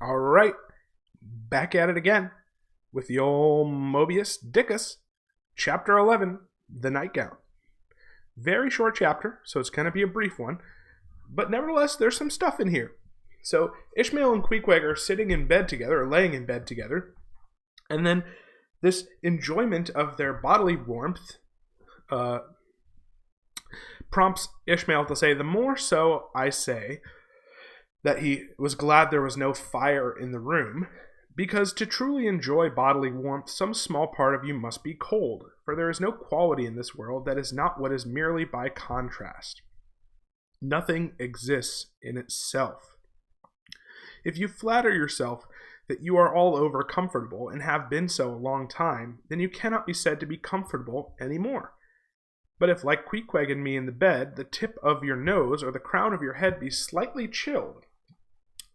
All right, back at it again with the old Mobius Dickus, Chapter 11, The Nightgown. Very short chapter, so it's going to be a brief one, but nevertheless, there's some stuff in here. So Ishmael and Queequeg are sitting in bed together, or laying in bed together, and then this enjoyment of their bodily warmth prompts Ishmael to say, "The more so I say that he was glad there was no fire in the room, because to truly enjoy bodily warmth, some small part of you must be cold, for there is no quality in this world that is not what is merely by contrast. Nothing exists in itself. If you flatter yourself that you are all over comfortable, and have been so a long time, then you cannot be said to be comfortable any more. But if, like Queequeg and me in the bed, the tip of your nose or the crown of your head be slightly chilled,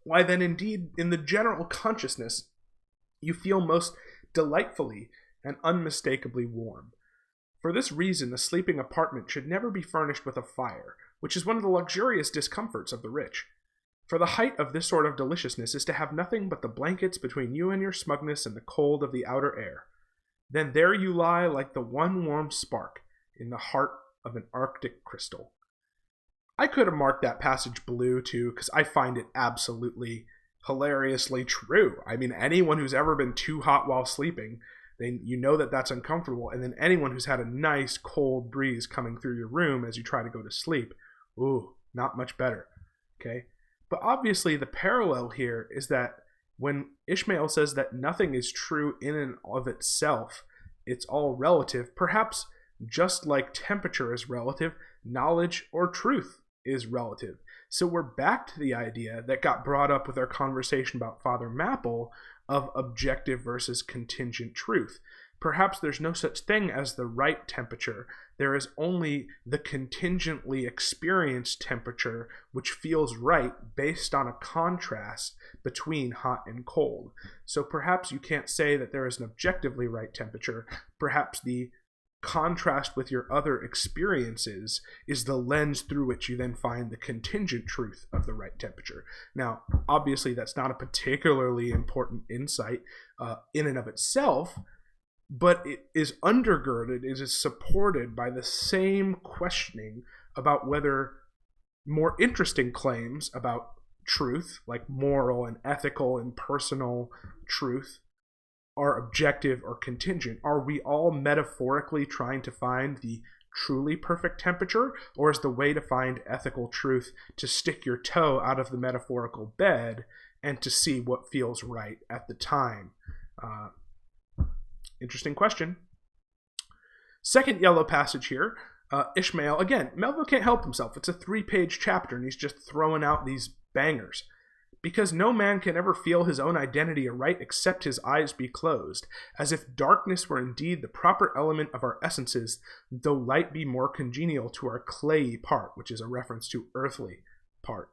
why then indeed in the general consciousness you feel most delightfully and unmistakably warm. For this reason the sleeping apartment should never be furnished with a fire, which is one of the luxurious discomforts of the rich. For the height of this sort of deliciousness is to have nothing but the blankets between you and your smugness and the cold of the outer air. Then there you lie like the one warm spark in the heart of an Arctic crystal." I could have marked that passage blue too, because I find it absolutely hilariously true. I mean, anyone who's ever been too hot while sleeping, then you know that that's uncomfortable. And then anyone who's had a nice cold breeze coming through your room as you try to go to sleep, ooh, not much better. Okay? But obviously the parallel here is that when Ishmael says that nothing is true in and of itself, it's all relative, perhaps just like temperature is relative, knowledge or truth is relative. So we're back to the idea that got brought up with our conversation about Father Mapple of objective versus contingent truth. Perhaps there's no such thing as the right temperature. There is only the contingently experienced temperature which feels right based on a contrast between hot and cold. So perhaps you can't say that there is an objectively right temperature. Perhaps the contrast with your other experiences is the lens through which you then find the contingent truth of the right temperature. Now, obviously, that's not a particularly important insight in and of itself, but it is undergirded, it is supported by the same questioning about whether more interesting claims about truth, like moral and ethical and personal truth, are objective or contingent. Are we all metaphorically trying to find the truly perfect temperature, or is the way to find ethical truth to stick your toe out of the metaphorical bed and to see what feels right at the time? Interesting question. Second yellow passage here, Ishmael. Again, Melville can't help himself. It's a 3-page chapter and he's just throwing out these bangers. "Because no man can ever feel his own identity aright except his eyes be closed, as if darkness were indeed the proper element of our essences, though light be more congenial to our clayey part," which is a reference to earthly part.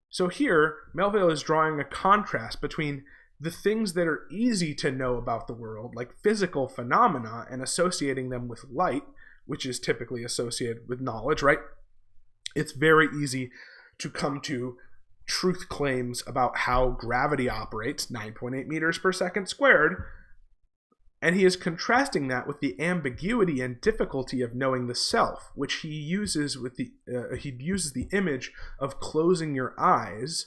So here, Melville is drawing a contrast between the things that are easy to know about the world, like physical phenomena, and associating them with light, which is typically associated with knowledge, right? It's very easy to come to truth claims about how gravity operates, 9.8 meters per second squared, and he is contrasting that with the ambiguity and difficulty of knowing the self, which he uses with the image of closing your eyes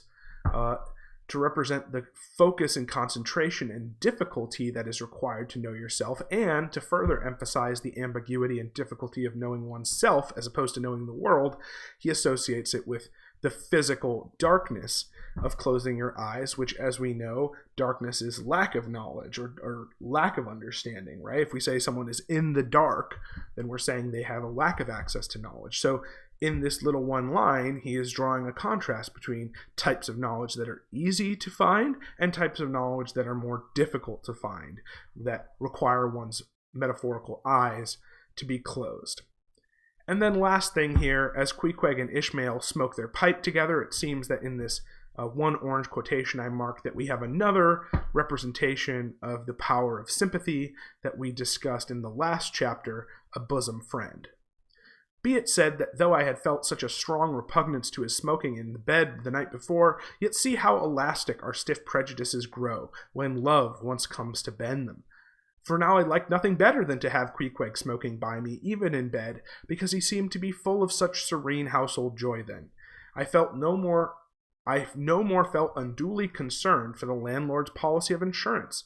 to represent the focus and concentration and difficulty that is required to know yourself, and to further emphasize the ambiguity and difficulty of knowing oneself as opposed to knowing the world. He associates it with the physical darkness of closing your eyes, which, as we know, darkness is lack of knowledge or lack of understanding, right? If we say someone is in the dark, then we're saying they have a lack of access to knowledge. So in this little one line, he is drawing a contrast between types of knowledge that are easy to find and types of knowledge that are more difficult to find, that require one's metaphorical eyes to be closed. And then last thing here, as Queequeg and Ishmael smoke their pipe together, it seems that in this one orange quotation I marked that we have another representation of the power of sympathy that we discussed in the last chapter, A Bosom Friend. Be it said that though I had felt such a strong repugnance to his smoking in the bed the night before, yet see how elastic our stiff prejudices grow when love once comes to bend them. For now I liked nothing better than to have Queequeg smoking by me, even in bed, because he seemed to be full of such serene household joy then. I no more felt unduly concerned for the landlord's policy of insurance.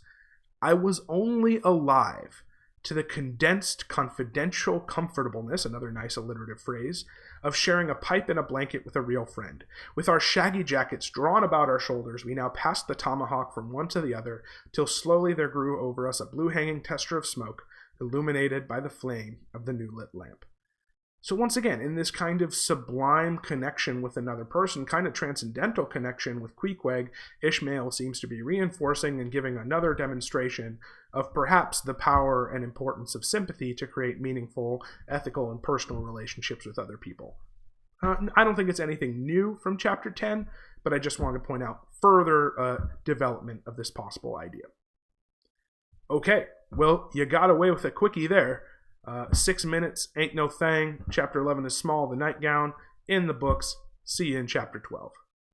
I was only alive to the condensed, confidential comfortableness, another nice alliterative phrase, of sharing a pipe and a blanket with a real friend. With our shaggy jackets drawn about our shoulders, we now passed the tomahawk from one to the other, till slowly there grew over us a blue-hanging tester of smoke, illuminated by the flame of the new-lit lamp. So once again, in this kind of sublime connection with another person, kind of transcendental connection with Queequeg, Ishmael seems to be reinforcing and giving another demonstration of perhaps the power and importance of sympathy to create meaningful, ethical, and personal relationships with other people. I don't think it's anything new from Chapter 10, but I just wanted to point out further development of this possible idea. Okay, well, you got away with a quickie there. 6 minutes, ain't no thing. Chapter 11 is small, the nightgown, in the books. See you in Chapter 12.